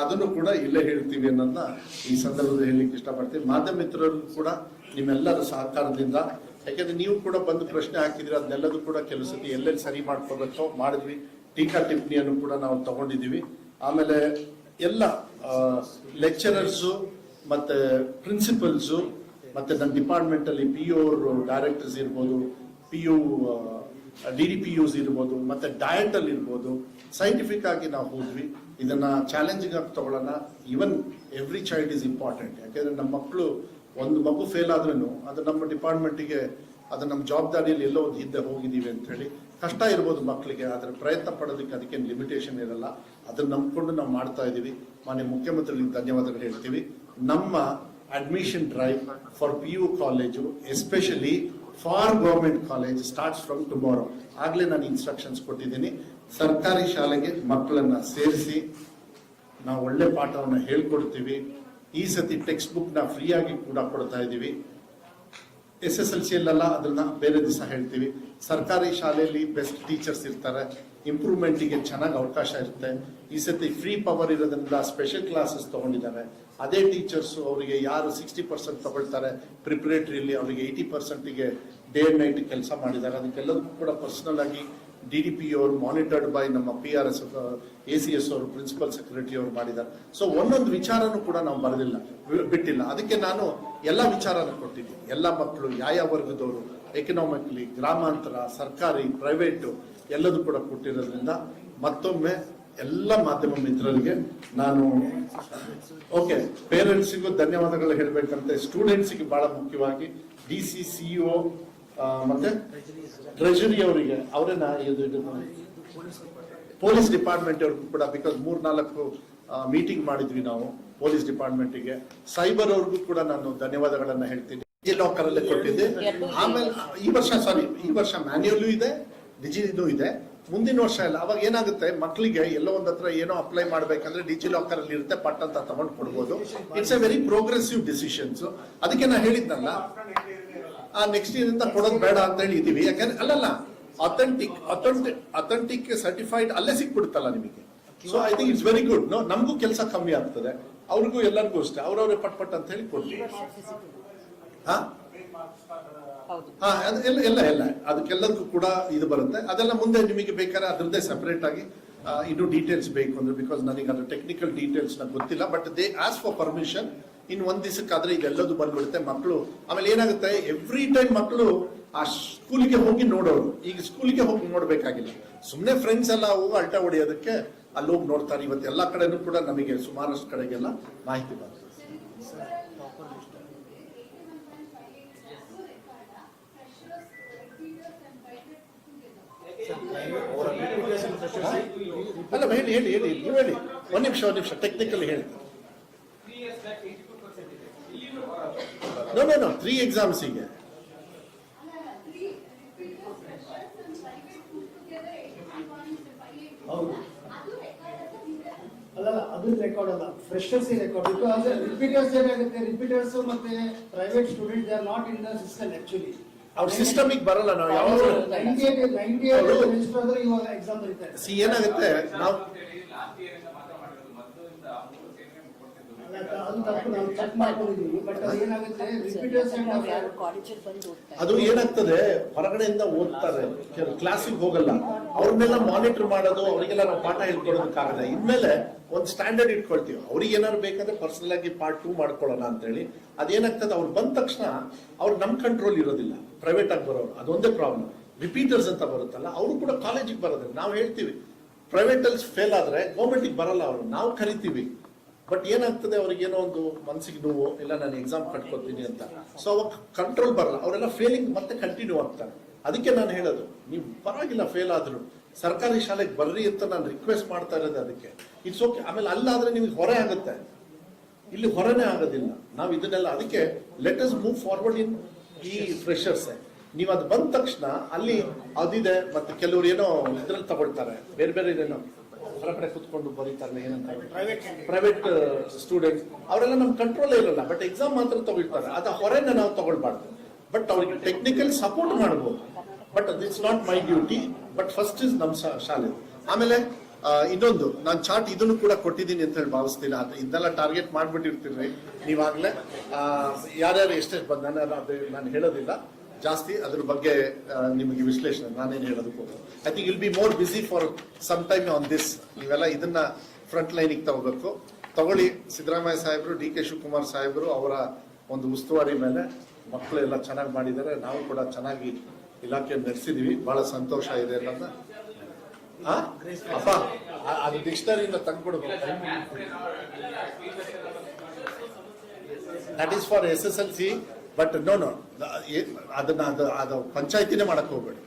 ಅದನ್ನು ಕೂಡ ಇಲ್ಲೇ ಹೇಳ್ತೀವಿ ಅನ್ನೋದನ್ನ ಈ ಸಂದರ್ಭದಲ್ಲಿ ಹೇಳಲಿಕ್ಕೆ ಇಷ್ಟಪಡ್ತೀವಿ. ಮಾಧ್ಯಮ ಮಿತ್ರರು ಕೂಡ ನಿಮ್ಮೆಲ್ಲರ ಸಹಕಾರದಿಂದ, ಯಾಕೆಂದ್ರೆ ನೀವು ಕೂಡ ಬಂದು ಪ್ರಶ್ನೆ ಹಾಕಿದ್ರೆ ಅದನ್ನೆಲ್ಲದೂ ಕೂಡ ಕೆಲವು ಸತಿ ಎಲ್ಲೆಲ್ಲಿ ಸರಿ ಮಾಡ್ಕೋಬೇಕೋ ಮಾಡಿದ್ವಿ. ಟೀಕಾ ಟಿಪ್ಪಣಿಯನ್ನು ಕೂಡ ನಾವು ತಗೊಂಡಿದ್ದೀವಿ. ಆಮೇಲೆ ಎಲ್ಲ ಲೆಕ್ಚರರ್ಸು ಮತ್ತೆ ಪ್ರಿನ್ಸಿಪಲ್ಸು ಮತ್ತೆ ನನ್ನ ಡಿಪಾರ್ಟ್ಮೆಂಟ್ ಅಲ್ಲಿ PU ಡೈರೆಕ್ಟರ್ಸ್ ಇರ್ಬೋದು, PU DDPUs ಇರ್ಬೋದು, ಮತ್ತೆ ಡಯಟ್ ಅಲ್ಲಿ ಇರ್ಬೋದು, ಸೈಂಟಿಫಿಕ್ ಆಗಿ ನಾವು ಹೋದ್ವಿ. ಇದನ್ನ ಚಾಲೆಂಜಿಂಗ್ ಆಗಿ ತಗೊಳ್ಳೋಣ. Even every child is important. ಯಾಕೆಂದ್ರೆ ನಮ್ಮ ಮಕ್ಕಳು ಒಂದು ಮಗು ಫೇಲ್ ಆದ್ರೂ ಅದು ನಮ್ಮ ಡಿಪಾರ್ಟ್ಮೆಂಟ್ಗೆ, ಅದು ನಮ್ಮ ಜವಾಬ್ದಾರಿಯಲ್ಲಿ ಎಲ್ಲೋ ಒಂದು ಹಿಂದೆ ಹೋಗಿದ್ದೀವಿ ಅಂತ ಹೇಳಿ ಕಷ್ಟ ಇರ್ಬೋದು ಮಕ್ಕಳಿಗೆ, ಆದರೆ ಪ್ರಯತ್ನ ಪಡೋದಕ್ಕೆ ಅದಕ್ಕೆ ಲಿಮಿಟೇಷನ್ ಇರಲ್ಲ. ಅದನ್ನ ನಂಬ್ಕೊಂಡು ನಾವು ಮಾಡ್ತಾ ಇದ್ದೀವಿ. ಮಾನ್ಯ ಮುಖ್ಯಮಂತ್ರಿಗಳಿಗೆ ಧನ್ಯವಾದಗಳು ಹೇಳ್ತೀವಿ. ನಮ್ಮ admission drive for PU college, especially for government college, starts from tomorrow. ಆಗ್ಲೇ ನಾನು ಇನ್ಸ್ಟ್ರಕ್ಷನ್ಸ್ ಕೊಟ್ಟಿದ್ದೀನಿ. ಸರ್ಕಾರಿ ಶಾಲೆಗೆ ಮಕ್ಕಳನ್ನ ಸೇರಿಸಿ ನಾವು ಒಳ್ಳೆ ಪಾಠವನ್ನ ಹೇಳ್ಕೊಡ್ತೀವಿ. ಈ ಸತಿ ಟೆಕ್ಸ್ಟ್ ಬುಕ್ ನ ಫ್ರೀ ಆಗಿ ಕೂಡ ಕೊಡ್ತಾ ಇದ್ದೀವಿ. SSLC ಅಲ್ಲ, ಅದನ್ನ ಬೇರೆ ದಿವಸ ಹೇಳ್ತೀವಿ. ಸರ್ಕಾರಿ ಶಾಲೆಯಲ್ಲಿ ಬೆಸ್ಟ್ ಟೀಚರ್ಸ್ ಇರ್ತಾರೆ, ಇಂಪ್ರೂವ್ಮೆಂಟಿಗೆ ಚೆನ್ನಾಗಿ ಅವಕಾಶ ಇರುತ್ತೆ. ಈ ಸತಿ ಫ್ರೀ ಪವರ್ ಇರೋದ್ರಿಂದ ಸ್ಪೆಷಲ್ ಕ್ಲಾಸಸ್ ತಗೊಂಡಿದ್ದಾರೆ. ಅದೇ ಟೀಚರ್ಸ್ ಅವರಿಗೆ ಯಾರು 60% ತಗೊಳ್ತಾರೆ ಪ್ರಿಪರೇಟರಿಯಲ್ಲಿ, ಅವರಿಗೆ 80%ಗೆ ಡೇ ಅಂಡ್ ನೈಟ್ ಕೆಲಸ ಮಾಡಿದ್ದಾರೆ. ಅದಕ್ಕೆಲ್ಲದಕ್ಕೂ ಕೂಡ ಪರ್ಸನಲ್ ಆಗಿ DDPU ಅವರು ಮಾನಿಟರ್ಡ್ ಬೈ ನಮ್ಮ PRS ACS ಅವರು ಪ್ರಿನ್ಸಿಪಲ್ ಸೆಕ್ರೆಟರಿ ಅವರು ಮಾಡಿದ್ದಾರೆ. ಸೊ ಒಂದೊಂದು ವಿಚಾರನೂ ಕೂಡ ನಾವು ಬರೆದಿಲ್ಲ, ಬಿಟ್ಟಿಲ್ಲ. ಅದಕ್ಕೆ ನಾನು ಎಲ್ಲ ವಿಚಾರನ ಕೊಟ್ಟಿದ್ದೀನಿ. ಎಲ್ಲ ಮಕ್ಕಳು ಯಾವ ವರ್ಗದವರು, ಎಕನಾಮಿಕಲಿ, ಗ್ರಾಮಾಂತರ, ಸರ್ಕಾರಿ, ಪ್ರೈವೇಟ್ ಎಲ್ಲದೂ ಕೂಡ ಕೊಟ್ಟಿರೋದ್ರಿಂದ ಮತ್ತೊಮ್ಮೆ ಎಲ್ಲ ಮಾಧ್ಯಮ ಮಿತ್ರರಿಗೆ ನಾನು ಪೇರೆಂಟ್ಸಿಗೂ ಧನ್ಯವಾದಗಳು ಹೇಳಬೇಕಂತೆ. ಸ್ಟೂಡೆಂಟ್ಸ್ಗೆ ಬಹಳ ಮುಖ್ಯವಾಗಿ DC CEO ಮತ್ತೆ ಟ್ರೆಜರಿ ಅವರಿಗೆ, ಅವರೇನ ಪೊಲೀಸ್ ಡಿಪಾರ್ಟ್ಮೆಂಟ್ ಅವ್ರಿಗೂ ಕೂಡ, ಬಿಕಾಸ್ 3-4 ಮೀಟಿಂಗ್ ಮಾಡಿದ್ವಿ ನಾವು ಪೊಲೀಸ್ ಡಿಪಾರ್ಟ್ಮೆಂಟ್ಗೆ. ಸೈಬರ್ ಅವ್ರಿಗೂ ಕೂಡ ನಾನು ಧನ್ಯವಾದಗಳನ್ನ ಹೇಳ್ತೀನಿ. ಲಾಕರ್ ಅಲ್ಲೇ ಕೊಟ್ಟಿದ್ದೆ. ಆಮೇಲೆ ಈ ವರ್ಷ ಮ್ಯಾನ್ಯುಯಲ್ ಇದೆ, ಡಿಜಿಟಲ್ ಇದೆ. ಮುಂದಿನ ವರ್ಷ ಇಲ್ಲ. ಅವಾಗ ಏನಾಗುತ್ತೆ, ಮಕ್ಕಳಿಗೆ ಎಲ್ಲೋ ಒಂದ್ ಹತ್ರ ಏನೋ ಅಪ್ಲೈ ಮಾಡ್ಬೇಕಂದ್ರೆ ಲಾಕರ್ ಅಲ್ಲಿ ಇರುತ್ತೆ, ಪಟ್ ಅಂತ ತಗೊಂಡು ಕೊಡ್ಬೋದು. It's A very progressive decisions. ಅದಕ್ಕೆ ನಾ ಹೇಳಿದ್ನಲ್ಲ, ನೆಕ್ಸ್ಟ್ ಇಯರ್ ಇಂದ ಕೊಡೋದು ಬೇಡ ಅಂತ ಹೇಳಿ ಇದೀವಿ. ಯಾಕಂದ್ರೆ ಅಲ್ಲಲ್ಲ, ಅಥೆಂಟಿಕ್ ಸರ್ಟಿಫೈಡ್ ಅಲ್ಲೇ ಸಿಕ್ಬಿಡುತ್ತಲ್ಲ ನಿಮಗೆ. So I think it's very good. ನಮಗೂ ಕೆಲಸ ಕಮ್ಮಿ ಆಗ್ತದೆ, ಅವ್ರಿಗೂ ಎಲ್ಲರಿಗೂ ಅಷ್ಟೇ. ಅವ್ರವ್ರೆ ಪಟ್ ಅಂತ ಹೇಳಿ ಕೊಡ್ತೀವಿ. ಎಲ್ಲ ಅದಕ್ಕೆಲ್ಲದಕ್ಕೂ ಕೂಡ ಇದು ಬರುತ್ತೆ. ಅದೆಲ್ಲ ಮುಂದೆ ನಿಮಗೆ ಬೇಕಾದ್ರೆ ಅದರದ್ದೇ ಸೆಪರೇಟ್ ಆಗಿ ಇನ್ನೂ ಡೀಟೇಲ್ಸ್ ಬೇಕು ಅಂದ್ರೆ, ಬಿಕಾಸ್ ನನಗೆ ಅದ್ರ ಟೆಕ್ನಿಕಲ್ ಡೀಟೇಲ್ಸ್ ಗೊತ್ತಿಲ್ಲ. But they ask for permission. ಇನ್ ಒಂದ್ ದಿವಸಕ್ಕಾದ್ರೆ ಇದೆಲ್ಲದು ಬಂದ್ಬಿಡುತ್ತೆ. ಮಕ್ಕಳು ಆಮೇಲೆ ಏನಾಗುತ್ತೆ, ಎವ್ರಿ ಟೈಮ್ ಮಕ್ಕಳು ಆ ಸ್ಕೂಲಿಗೆ ಹೋಗಿ ನೋಡೋರು. ಈಗ ಸ್ಕೂಲಿಗೆ ಹೋಗಿ ನೋಡ್ಬೇಕಾಗಿಲ್ಲ, ಸುಮ್ನೆ ಫ್ರೆಂಡ್ಸ್ ಎಲ್ಲ ಹೋಗಿ ಅಲ್ಟಾ ಹೊಡೆಯೋದಕ್ಕೆ ಅಲ್ಲಿ ಹೋಗಿ ನೋಡ್ತಾರೆ. ಇವತ್ತು ಎಲ್ಲಾ ಕಡೆನೂ ಕೂಡ ನಮಗೆ ಸುಮಾರಷ್ಟು ಕಡೆಗೆಲ್ಲ ಮಾಹಿತಿ ಬರ್ತದೆ. ಅಲ್ಲ ಹೇಳಿ ನೀವು ಹೇಳಿ. ಒಂದ್ ನಿಮಿಷ ಟೆಕ್ನಿಕಲ್ ಹೇಳಿ. ನೋ 3 ಎಕ್ಸಾಮ್ಸಿಗೆ ಅಲ್ಲ, ಅದು ರೆಕಾರ್ಡ್ ಅಲ್ಲ, ಫ್ರೆಶರ್ಸ್ ರೆಕಾರ್ಡ್. ಬಿಕಾಸ್ ರಿಪೀಟರ್ಸ್ ಏನಾಗುತ್ತೆ, ರಿಪೀಟರ್ಸ್ ಮತ್ತೆ private student they are not in the system. Actually ಅವ್ರ ಸಿಸ್ಟಮಿಗೆ ಬರಲ್ಲ. ನಾವು ಯಾವ 98 ರಿಜಿಸ್ಟರ್ ಆದ್ರೆ ಇವಾಗ ಎಕ್ಸಾಮ್ ಬರೀತಾರೆ. ಏನಾಗುತ್ತೆ, ನಾವು ಅದು ಏನಾಗ್ತದೆ, ಹೊರಗಡೆಯಿಂದ ಓದ್ತಾರೆ, ಕ್ಲಾಸಿಗೆ ಹೋಗಲ್ಲ, ಅವ್ರನ್ನೆಲ್ಲ ಮಾನಿಟರ್ ಮಾಡೋದು, ಅವರಿಗೆಲ್ಲ ನಾವು ಪಾಠ ಹೇಳ್ಕೊಡೋದಕ್ಕಾಗಲ್ಲ. ಇನ್ಮೇಲೆ ಒಂದು ಸ್ಟ್ಯಾಂಡರ್ಡ್ ಇಟ್ಕೊಳ್ತೀವಿ. ಅವ್ರಿಗೆ ಏನಾದ್ರು ಬೇಕಾದ್ರೆ ಪರ್ಸನಲ್ ಆಗಿ ಪಾರ್ಟ್ 2 ಮಾಡ್ಕೊಳ್ಳೋಣ ಅಂತ ಹೇಳಿ. ಅದೇನಾಗ್ತದೆ, ಅವ್ರು ಬಂದ ತಕ್ಷಣ ಅವ್ರು ನಮ್ ಕಂಟ್ರೋಲ್ ಇರೋದಿಲ್ಲ. ಪ್ರೈವೇಟ್ ಆಗಿ ಬರೋರು ಅದೊಂದೇ ಪ್ರಾಬ್ಲಮ್. ರಿಪೀಟರ್ಸ್ ಅಂತ ಬರುತ್ತಲ್ಲ, ಅವರು ಕೂಡ ಕಾಲೇಜಿಗೆ ಬರೋದಿಲ್ಲ. ನಾವು ಹೇಳ್ತೀವಿ ಪ್ರೈವೇಟ್ ಅಲ್ಲಿ ಫೇಲ್ ಆದ್ರೆ ಗೌರ್ಮೆಂಟಿಗೆ ಬರಲ್ಲ ಅವರು, ನಾವು ಕರಿತೀವಿ. ಬಟ್ ಏನಾಗ್ತದೆ, ಅವ್ರಿಗೆ ಏನೋ ಒಂದು ಮನಸ್ಸಿಗೆ ನೋವು, ಇಲ್ಲ ನಾನು ಎಕ್ಸಾಮ್ ಕಟ್ಕೊತೀನಿ ಅಂತ. ಸೊ ಅವಾಗ ಕಂಟ್ರೋಲ್ ಬರಲ್ಲ, ಅವರೆಲ್ಲ ಫೇಲಿಂಗ್ ಮತ್ತೆ ಕಂಟಿನ್ಯೂ ಆಗ್ತಾರೆ. ಅದಕ್ಕೆ ನಾನು ಹೇಳೋದು, ನೀವು ಪರವಾಗಿಲ್ಲ ಫೇಲ್ ಆದ್ರು ಸರ್ಕಾರಿ ಶಾಲೆಗೆ ಬರ್ರಿ ಅಂತ ನಾನು ರಿಕ್ವೆಸ್ಟ್ ಮಾಡ್ತಾ ಇರೋದು. ಅದಕ್ಕೆ ಇಟ್ಸ್ ಓಕೆ. ಆಮೇಲೆ ಅಲ್ಲಾದ್ರೆ ನಿಮ್ಗೆ ಹೊರೆ ಆಗುತ್ತೆ, ಇಲ್ಲಿ ಹೊರನೇ ಆಗೋದಿಲ್ಲ. ನಾವು ಇದನ್ನೆಲ್ಲ ಅದಕ್ಕೆ ಲೆಟ್ ಅಸ್ ಮೂವ್ ಫಾರ್ವರ್ಡ್ ಇನ್ ಈ ಫ್ರೆಶರ್ಸ್. ನೀವು ಅದು ಬಂದ ತಕ್ಷಣ ಅಲ್ಲಿ ಅದಿದೆ, ಮತ್ತೆ ಕೆಲವರು ಏನೋ ಇದ್ರಲ್ಲಿ ತಗೊಳ್ತಾರೆ, ಬೇರೆ ಇದೇನೋ ಹೊರಗಡೆ ಕುತ್ಕೊಂಡು ಬರೀತಾರೆ, ಏನಂತ ಪ್ರೈವೇಟ್ ಸ್ಟೂಡೆಂಟ್ಸ್, ಅವರೆಲ್ಲ ನಮ್ ಕಂಟ್ರೋಲ್ ಇರಲ್ಲ. ಬಟ್ ಎಕ್ಸಾಮ್ ಮಾತ್ರ ತಗೊಳ್ತಾರೆ. ಅದ ಹೊರೆನ ನಾವು ತಗೊಳ್ಬಾರ್ದು. ಬಟ್ ಅವ್ರಿಗೆ ಟೆಕ್ನಿಕಲ್ ಸಪೋರ್ಟ್ ಮಾಡ್ಬೋದು. But it's not my duty. But first is ನಮ್ ಶಾಲೆ. ಆಮೇಲೆ ಇನ್ನೊಂದು ನಾನು ಚಾರ್ಟ್ ಇದನ್ನು ಕೂಡ ಕೊಟ್ಟಿದ್ದೀನಿ ಅಂತ ಹೇಳಿ ಭಾವಿಸ್ತೀನಿ. ಇದನ್ನೆಲ್ಲ ಟಾರ್ಗೆಟ್ ಮಾಡ್ಬಿಟ್ಟಿರ್ತೀರಿ ನೀವಾಗ್ಲೇ. ಯಾರ್ಯಾರು ಎಷ್ಟೆಷ್ಟು ಬಂದ ನಾನು ಹೇಳೋದಿಲ್ಲ. ಜಾಸ್ತಿ ಅದ್ರ ಬಗ್ಗೆ ನಿಮಗೆ ವಿಶ್ಲೇಷಣೆ ನಾನೇನು ಹೇಳೋದಕ್ಕೂ I think will be more busy for some time on this. ನೀವೆಲ್ಲ ಇದನ್ನ ಫ್ರಂಟ್ ಲೈನಿಗೆ ತಗೋಬೇಕು. ತಗೊಳ್ಳಿ. ಸಿದ್ದರಾಮಯ್ಯ ಸಾಹೇಬರು, ಡಿ ಕೆ ಶಿವಕುಮಾರ್ ಸಾಹೇಬರು ಅವರ ಒಂದು ಉಸ್ತುವಾರಿ ಮೇಲೆ ಮಕ್ಕಳು ಎಲ್ಲ ಚೆನ್ನಾಗಿ ಮಾಡಿದ್ದಾರೆ. ನಾವು ಕೂಡ ಚೆನ್ನಾಗಿ ಇಲಾಖೆ ನಡೆಸಿದೀವಿ. ಬಹಳ ಸಂತೋಷ ಇದೆ ಅನ್ನೋದನ್ನ ಅಪ್ಪ ಅದು ಡಿಕ್ಷನರಿಯಿಂದ ತಂದ್ಕೊಡ್ಬೇಕು. That is for SSLC. But no ಅದನ್ನ ಅದು ಪಂಚಾಯತಿನೇ ಮಾಡಕ್ ಹೋಗ್ಬೇಡಿ.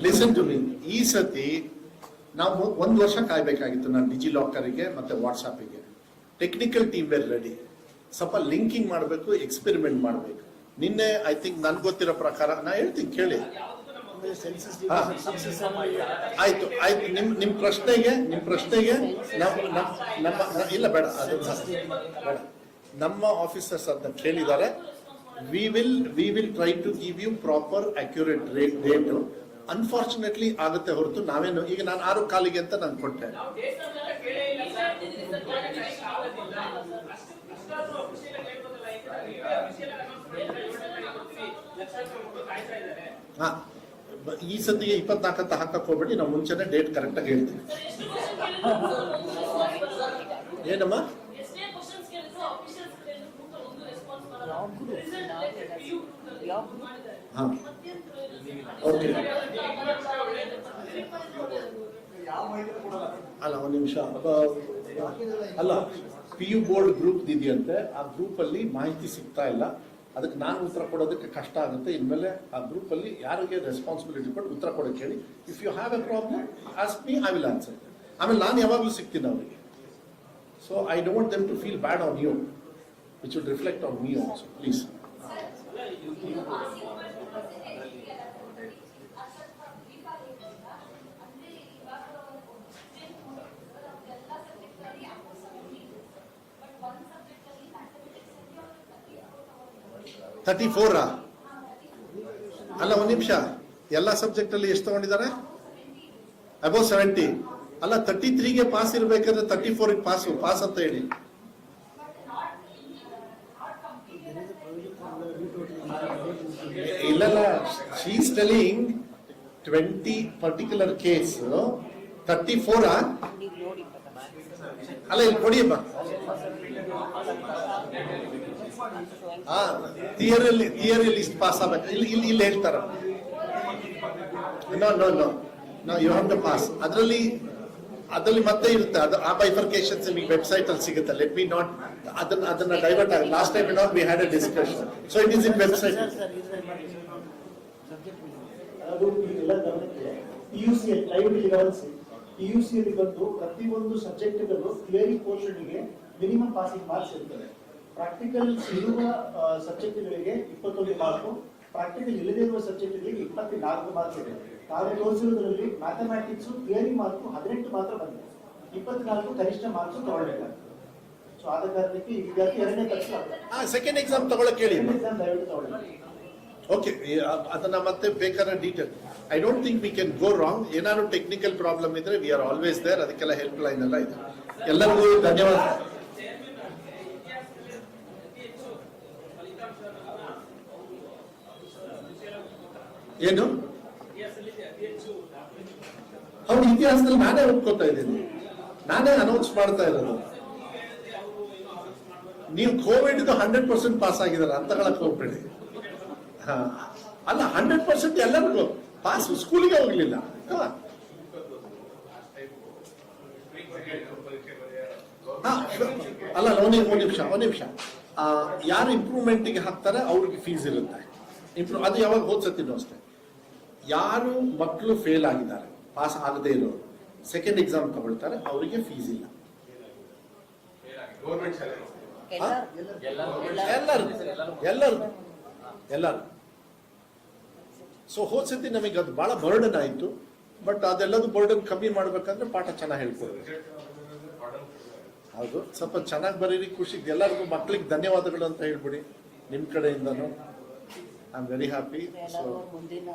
Listen to me. ಈ ಸತಿ ನಾವು 1 ವರ್ಷ ಕಾಯ್ಬೇಕಾಗಿತ್ತು. ನಾನು ಡಿಜಿ ಲಾಕರ್ಗೆ ಮತ್ತೆ ವಾಟ್ಸಾಪಿಗೆ. Technical team were ready. ಸ್ವಲ್ಪ ಲಿಂಕಿಂಗ್ ಮಾಡಬೇಕು, ಎಕ್ಸ್ಪೆರಿಮೆಂಟ್ ಮಾಡಬೇಕು. ನಿನ್ನೆ ಐ ಥಿಂಕ್ ನನ್ಗೆ ಗೊತ್ತಿರೋ ಪ್ರಕಾರ ನಾ ಹೇಳ್ತೀನಿ ಕೇಳಿ. ಆಯ್ತು ಆಯ್ತು. ನಿಮ್ ಪ್ರಶ್ನೆಗೆ ಇಲ್ಲ ಬೇಡ, ಬೇಡ. ನಮ್ಮ ಆಫೀಸರ್ಸ್ ಅದನ್ನ ಕೇಳಿದ್ದಾರೆ. We will try to give you proper accurate date. Unfortunately ಆಗುತ್ತೆ ಹೊರತು ನಾವೇನು ಈಗ ನಾನು 6:15 ಅಂತ ನಾನು ಕೊಟ್ಟೆ. ಹಾ, ಈ ಸತಿಗೆ 24 ಅಂತ ಹಾಕಕ್ ಹೋಗ್ಬೇಡಿ. ನಾವು ಮುಂಚೆನೆ ಡೇಟ್ ಕರೆಕ್ಟ್ ಆಗಿ ಹೇಳ್ತೀವಿ. ಏನಮ್ಮ? ಹಾ, ಓಕೆ. ಅಲ್ಲ, ಒಂದು ನಿಮಿಷ. ಅಲ್ಲ, PU ಬೋರ್ಡ್ ಗ್ರೂಪ್ ಇದೆಯಂತೆ. ಆ ಗ್ರೂಪ್ ಅಲ್ಲಿ ಮಾಹಿತಿ ಸಿಗ್ತಾ ಇಲ್ಲ. ಅದಕ್ಕೆ ನಾನು ಉತ್ತರ ಕೊಡೋದಕ್ಕೆ ಕಷ್ಟ ಆಗುತ್ತೆ. ಇನ್ಮೇಲೆ ಆ ಗ್ರೂಪ್ ಅಲ್ಲಿ ಯಾರಿಗೆ ರೆಸ್ಪಾನ್ಸಿಬಿಲಿಟಿ ಕೊಟ್ಟು ಉತ್ತರ ಕೊಡೋಕೆ ಹೇಳಿ. If you have a problem ask me, I will answer. ಆಮೇಲೆ ನಾನು ಯಾವಾಗಲೂ ಸಿಗ್ತೀನಿ ಅವರಿಗೆ. So I don't them to feel bad on you, which will reflect on me also. Please. $34 ಅಲ್ಲ, ಒಂದು ನಿಮಿಷ. ಎಲ್ಲ ಸಬ್ಜೆಕ್ಟ್ ಅಲ್ಲಿ ಎಷ್ಟು ತಗೊಂಡಿದ್ದಾರೆ? ಅಬೌವ್ 70. ಅಲ್ಲ, 33ಗೆ ಪಾಸ್ ಇರ್ಬೇಕಾದ್ರೆ 34ಗೆ ಪಾಸ್ ಅಂತ ಹೇಳಿ. ಇಲ್ಲ, she is telling 20 particular case 34. ಅಲ್ಲ, ಇಲ್ಲಿ ಕೊಡಿಯಪ್ಪ. ಥಿಯರಿಯಲ್ಲಿ ಇಷ್ಟು ಪಾಸ್ ಆಗ್ಬೇಕು. ಇಲ್ಲಿ ಹೇಳ್ತಾರ no you have to pass. ಅದರಲ್ಲಿ ಮತ್ತೆ ಇರುತ್ತೆ. ಅದು ಆ ಬೈಫರ್ಕೇಶನ್ಸ್ ನಿಮಗೆ ವೆಬ್ಸೈಟ್ ಅಲ್ಲಿ ಸಿಗುತ್ತೆ. ಲೆಟ್ ಮಿ ನಾಟ್ ಅದನ್ನ ಡೈವರ್ಟ್ ಆಗಿ. Last time not we had A discussion. So it is in website. ಅದು ಎಲ್ಲ ಗಮನಕ್ಕೆ PUC ಲೈವ್ ಲೆವೆಲ್ಸ್ PUC ಅಲ್ಲಿ ಬಂದು ಪ್ರತಿಯೊಂದು ಸಬ್ಜೆಕ್ಟ್ಗಳು ಥಿಯರಿ ಪೋರ್ಷನ್ಗೆ ಮಿನಿಮಮ್ ಪಾಸಿಂಗ್ ಮಾರ್ಕ್ಸ್ ಇರ್ತದೆ. ಪ್ರಾಕ್ಟಿಕಲ್ ಇರುವ ಸಬ್ಜೆಕ್ಟ್ಗಳಿಗೆ 21 ಮಾರ್ಕು, ಪ್ರಾಕ್ಟಿಕಲ್ ಇಲ್ಲದೇ ಇರುವ ಸಬ್ಜೆಕ್ಟ್ಗಳಿಗೆ 24 ಮಾರ್ಕ್ಸ್ ಇದೆ. ನಾವು ತೋರಿಸಿರೋದ್ರಲ್ಲಿ ಮ್ಯಾಥಮ್ಯಾಟಿಕ್ಸ್ ಥಿಯರಿ ಮಾರ್ಕು 18 ಮಾತ್ರ ಬಂದಿದೆ. 24 ಕನಿಷ್ಠ ಮಾರ್ಕ್ಸ್ ತಗೊಳ್ಬೇಕಾಗ್ತದೆ. ಸೊ ಆದ ಕಾರಣಕ್ಕೆ ಈ ವಿದ್ಯಾರ್ಥಿ 2ನೇ ತಕ್ಷಣ ಸೆಕೆಂಡ್ ಎಕ್ಸಾಮ್ ತಗೊಳಕ್ ಹೇಳಿ. ಎಕ್ಸಾಮ್ ದಯವಿಟ್ಟು ತಗೊಳ್ಳಿ. ಓಕೆ, ಅದನ್ನ ಮತ್ತೆ ಬೇಕಾದ್ರೆ detail. I don't think we can go wrong. ಏನಾದ್ರು ಟೆಕ್ನಿಕಲ್ ಪ್ರಾಬ್ಲಮ್ ಇದ್ರೆ ವಿ ಆರ್ ಆಲ್ವೇಸ್ ದೇರ್. ಅದಕ್ಕೆಲ್ಲ ಹೆಲ್ಪ್ ಲೈನ್ ಎಲ್ಲ ಇದೆ. ಎಲ್ಲರಿಗೂ ಧನ್ಯವಾದ. ಏನು? ಹೌದು, ಇತಿಹಾಸದಲ್ಲಿ ನಾನೇ ಒಪ್ಕೋತಾ ಇದ್ದೀನಿ. ನಾನೇ ಅನೌನ್ಸ್ ಮಾಡ್ತಾ ಇರೋದು. ನೀವು ಕೋವಿಡ್ 100% ಪಾಸ್ ಆಗಿದ್ದಾರೆ ಅಂತ ಹೇಳಕ್ ಹೋಗ್ಬೇಡಿ. ಅಲ್ಲ, 100% ಎಲ್ಲರಿಗೂ ಪಾಸ್. ಸ್ಕೂಲಿಗೆ ಹೋಗ್ಲಿಲ್ಲ. ಅಲ್ಲ, ಒಂದು ನಿಮಿಷ. ಯಾರು ಇಂಪ್ರೂವ್ಮೆಂಟ್ಗೆ ಹಾಕ್ತಾರೆ ಅವ್ರಿಗೆ ಫೀಸ್ ಇರುತ್ತೆ. ಅದು ಯಾವಾಗ ಹೋದ್ಸತಿನೂ ಅಷ್ಟೇ. ಯಾರು ಮಕ್ಕಳು ಫೇಲ್ ಆಗಿದ್ದಾರೆ, ಪಾಸ್ ಆಗದೆ ಇರೋರು, ಸೆಕೆಂಡ್ ಎಕ್ಸಾಮ್ ತಗೊಳ್ತಾರೆ, ಅವರಿಗೆ ಫೀಸ್ ಇಲ್ಲ. ಎಲ್ಲರೂ. ಸೊ ಹೋದ್ಸತಿ ನಮಗೆ ಅದು ಬಹಳ ಬರ್ಡನ್ ಆಯ್ತು. ಬಟ್ ಅದೆಲ್ಲದು ಬರ್ಡನ್ ಕಮ್ಮಿ ಮಾಡ್ಬೇಕಂದ್ರೆ ಪಾಠ ಚೆನ್ನಾಗಿ ಹೇಳ್ಕೊಡ್ಬೇಕು. ಹೌದು, ಸ್ವಲ್ಪ ಚೆನ್ನಾಗಿ ಬರೀರಿ. ಖುಷಿ. ಎಲ್ಲರಿಗೂ ಮಕ್ಕಳಿಗೆ ಧನ್ಯವಾದಗಳು ಅಂತ ಹೇಳ್ಬಿಡಿ ನಿಮ್ಮ ಕಡೆಯಿಂದನು. I am very happy. So ಮುಂದಿನ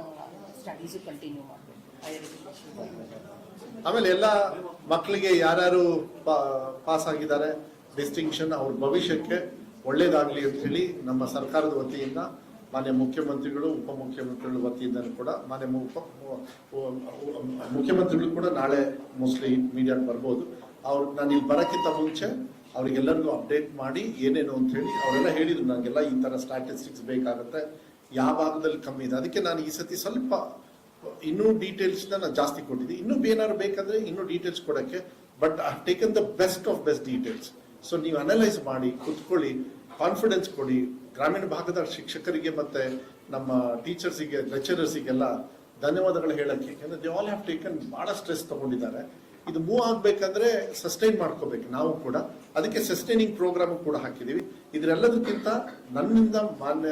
ಸ್ಟಡೀಸ್ ಕಂಟಿನ್ಯೂ ಮಾಡಬೇಕು ಹೈಯರ್ ಎಜುಕೇಶನ್. ಆಮೇಲೆ ಎಲ್ಲ ಮಕ್ಕಳಿಗೆ ಯಾರ್ಯಾರು ಪಾಸ್ ಆಗಿದ್ದಾರೆ ಡಿಸ್ಟಿಂಕ್ಷನ್, ಅವ್ರ ಭವಿಷ್ಯಕ್ಕೆ ಒಳ್ಳೇದಾಗ್ಲಿ ಅಂತ ಹೇಳಿ ನಮ್ಮ ಸರ್ಕಾರದ ವತಿಯಿಂದ ಮಾನ್ಯ ಮುಖ್ಯಮಂತ್ರಿಗಳು ಉಪಮುಖ್ಯಮಂತ್ರಿಗಳ ವತಿಯಿಂದ ಕೂಡ ಮಾನ್ಯ ಮುಖ್ಯಮಂತ್ರಿಗಳು ಕೂಡ ನಾಳೆ ಮೋಸ್ಟ್ಲಿ ಮೀಡಿಯಾಕ್ಕೆ ಬರ್ಬೋದು. ಅವ್ರು ನಾನು ಇಲ್ಲಿ ಬರೋಕ್ಕಿಂತ ಮುಂಚೆ ಅವ್ರಿಗೆಲ್ಲರಿಗೂ ಅಪ್ಡೇಟ್ ಮಾಡಿ ಏನೇನು ಅಂತ ಹೇಳಿ ಅವರೆಲ್ಲ ಹೇಳಿದ್ರು ನನಗೆಲ್ಲ ಈ ಥರ ಸ್ಟ್ಯಾಟಿಸ್ಟಿಕ್ಸ್ ಬೇಕಾಗುತ್ತೆ, ಯಾವ ಭಾಗದಲ್ಲಿ ಕಮ್ಮಿ ಇದೆ. ಅದಕ್ಕೆ ನಾನು ಈ ಸತಿ ಸ್ವಲ್ಪ ಇನ್ನೂ ಡೀಟೇಲ್ಸ್ನ ನಾನು ಜಾಸ್ತಿ ಕೊಟ್ಟಿದ್ದೀನಿ. ಇನ್ನೂ ಏನಾದ್ರು ಬೇಕಂದ್ರೆ ಇನ್ನೂ ಡೀಟೇಲ್ಸ್ ಕೊಡೋಕ್ಕೆ, but I taken the best of best details. So ನೀವು ಅನಲೈಸ್ ಮಾಡಿ ಕುತ್ಕೊಳ್ಳಿ, ಕಾನ್ಫಿಡೆನ್ಸ್ ಕೊಡಿ. ಗ್ರಾಮೀಣ ಭಾಗದ ಶಿಕ್ಷಕರಿಗೆ ಮತ್ತೆ ನಮ್ಮ ಟೀಚರ್ಸಿಗೆ ಲೆಕ್ಚರರ್ಸಿಗೆಲ್ಲ ಧನ್ಯವಾದಗಳು ಹೇಳಕ್ಕೆ, ಯಾಕಂದ್ರೆ ದೇ ಆಲ್ ಹ್ಯಾವ್ ಟೇಕನ್ ಭಾಳ ಸ್ಟ್ರೆಸ್ ತಗೊಂಡಿದ್ದಾರೆ. ಇದು ಮೂವ್ ಆಗ್ಬೇಕಂದ್ರೆ ಸಸ್ಟೈನ್ ಮಾಡ್ಕೋಬೇಕು ನಾವು ಕೂಡ. ಅದಕ್ಕೆ ಸಸ್ಟೈನಿಂಗ್ ಪ್ರೋಗ್ರಾಮ್ ಕೂಡ ಹಾಕಿದೀವಿ. ಇದರೆಲ್ಲದಕ್ಕಿಂತ ನನ್ನಿಂದ ಮಾನ್ಯ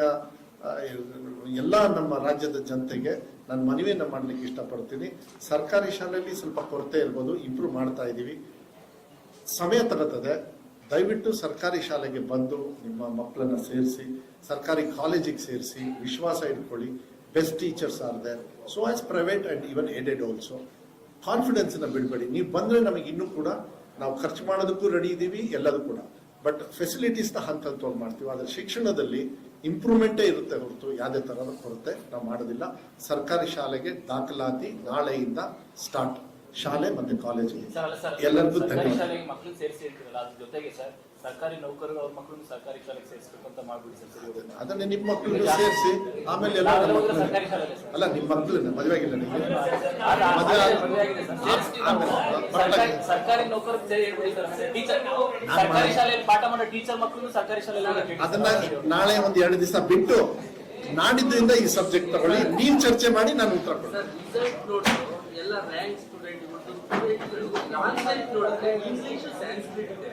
ಎಲ್ಲ ನಮ್ಮ ರಾಜ್ಯದ ಜನತೆಗೆ ನಾನು ಮನವಿಯನ್ನ ಮಾಡ್ಲಿಕ್ಕೆ ಇಷ್ಟಪಡ್ತೀನಿ. ಸರ್ಕಾರಿ ಶಾಲೆಯಲ್ಲಿ ಸ್ವಲ್ಪ ಕೊರತೆ ಇರ್ಬೋದು, ಇಂಪ್ರೂವ್ ಮಾಡ್ತಾ ಇದ್ದೀವಿ. ಸಮಯ ತಗೋತದೆ. ದಯವಿಟ್ಟು ಸರ್ಕಾರಿ ಶಾಲೆಗೆ ಬಂದು ನಿಮ್ಮ ಮಕ್ಕಳನ್ನ ಸೇರಿಸಿ, ಸರ್ಕಾರಿ ಕಾಲೇಜಿಗೆ ಸೇರಿಸಿ, ವಿಶ್ವಾಸ ಇಟ್ಕೊಳ್ಳಿ. Best teachers are there, so as private and even aided also. Confidence ನ ಬಿಡಬೇಡಿ. ನೀವು ಬಂದ್ರೆ ನಮಗೆ ಇನ್ನೂ ಕೂಡ ನಾವು ಖರ್ಚು ಮಾಡೋದಕ್ಕೂ ರೆಡಿ ಇದ್ದೀವಿ, ಎಲ್ಲದೂ ಕೂಡ. ಬಟ್ ಫೆಸಿಲಿಟೀಸ್ನ ಹಂತವಾಗಿ ಮಾಡ್ತೀವಿ. ಆದರೆ ಶಿಕ್ಷಣದಲ್ಲಿ ಇಂಪ್ರೂವ್ಮೆಂಟೇ ಇರುತ್ತೆ ಹೊರತು ಯಾವುದೇ ತರಹದ ಕೊರತೆ ನಾವು ಮಾಡೋದಿಲ್ಲ. ಸರ್ಕಾರಿ ಶಾಲೆಗೆ ದಾಖಲಾತಿ ನಾಳೆಯಿಂದ ಸ್ಟಾರ್ಟ್, ಶಾಲೆ ಮತ್ತೆ ಕಾಲೇಜಿಗೆ ಎಲ್ಲರಿಗೂ ಶಾಲೆಗೆ ಮಕ್ಕಳು ಸೇರಿಸಿ ಇರ್ತೀರಲ್ಲ, ಅದ್ರ ಜೊತೆಗೆ ಸರ್ ಸರ್ಕಾರಿ ನೌಕರರು ಅವ್ರ ಮಕ್ಕಳನ್ನು ಸರ್ಕಾರಿ ಶಾಲೆಗೆ ಸೇರಿಸಬೇಕು ಅಂತ ಮಾಡ್ಬಿಡಿ ಸರ್. ಅದನ್ನೇ ನಿಮ್ಮ ಮಕ್ಕಳನ್ನು ಸೇರಿಸಿ ಆಮೇಲೆ ಎಲ್ಲ ಅಲ್ಲ ನಿಮ್ಮ ಮಕ್ಕಳನ್ನ ಮದುವೆ ಆಗಿಲ್ಲ ನಿಮಗೆ ಸರ್ಕಾರಿ ನೌಕರರು ಹೇಳ್ಬಿಡಿ ಸರ್. ಟೀಚರ್ ಸರ್ಕಾರಿ ಶಾಲೆಯಲ್ಲಿ ಪಾಠ ಮಾಡೋ ಟೀಚರ್ ಮಕ್ಕಳು ಸರ್ಕಾರಿ ಶಾಲೆಯಲ್ಲಿ ಅದನ್ನ ನಾಳೆ ಒಂದ್ 2 ದಿವಸ ಬಿಟ್ಟು ನಾಡಿದ್ದಿಂದ ಈ ಸಬ್ಜೆಕ್ಟ್ ತಗೊಳ್ಳಿ, ನೀವು ಚರ್ಚೆ ಮಾಡಿ ನಾನು ಉತ್ತರ ಕೊಡ್ತೀನಿ. ಎಲ್ಲ ರ್ಯಾಂಕ್ ಸ್ಟೂಡೆಂಟ್ ಲ್ಯಾಂಗ್ವೇಜ್ ನೋಡಿದ್ರೆ ಇಂಗ್ಲಿಷ್ ಸಂಸ್ಕೃತ ಇದೆ,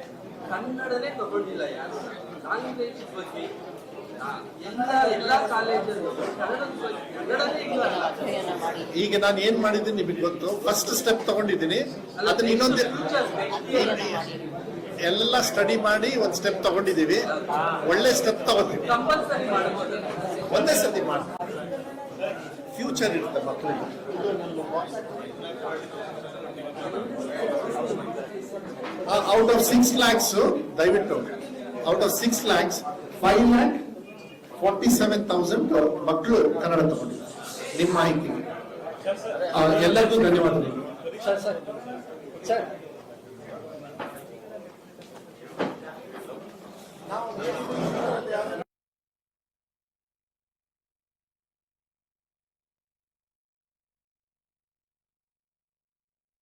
ಕನ್ನಡನೇ ತಗೊಂಡಿಲ್ಲ ಯಾರು. ಲ್ಯಾಂಗ್ವೇಜ್ ಬಗ್ಗೆ ಎಲ್ಲ ಕಾಲೇಜಲ್ಲೂ ಕನ್ನಡನೇ ಇಲ್ಲ. ಈಗ ನಾನು ಏನ್ ಮಾಡಿದ್ದೀನಿ ನಿಮಗೆ ಗೊತ್ತು. ಫಸ್ಟ್ ಸ್ಟೆಪ್ ತಗೊಂಡಿದ್ದೀನಿ, ಅದನ್ನ ಇನ್ನೊಂದು ಎಲ್ಲ ಸ್ಟಡಿ ಮಾಡಿ ಒಂದ್ ಸ್ಟೆಪ್ ತಗೊಂಡಿದೀವಿ. ಒಳ್ಳೆ ಸ್ಟೆಪ್ ತಗೋತೀವಿ, ಕಂಪಲ್ಸರಿ ಮಾಡಬಹುದು. ಒಂದೇ ಸತಿ ಮಾಡಿ ಫ್ಯೂಚರ್ ಇರುತ್ತೆ ಮಕ್ಕಳಿಗೆ. ಔಟ್ ಆಫ್ 6 lakhs ದಯವಿಟ್ಟು ಔಟ್ ಆಫ್ 6 lakhs 5,47,000 ಮಕ್ಕಳು ಕನ್ನಡ ತಗೊಂಡಿದ್ದಾರೆ. ನಿಮ್ಮ ಮಾಹಿತಿಗೆ ಎಲ್ಲರಿಗೂ ಧನ್ಯವಾದಗಳು.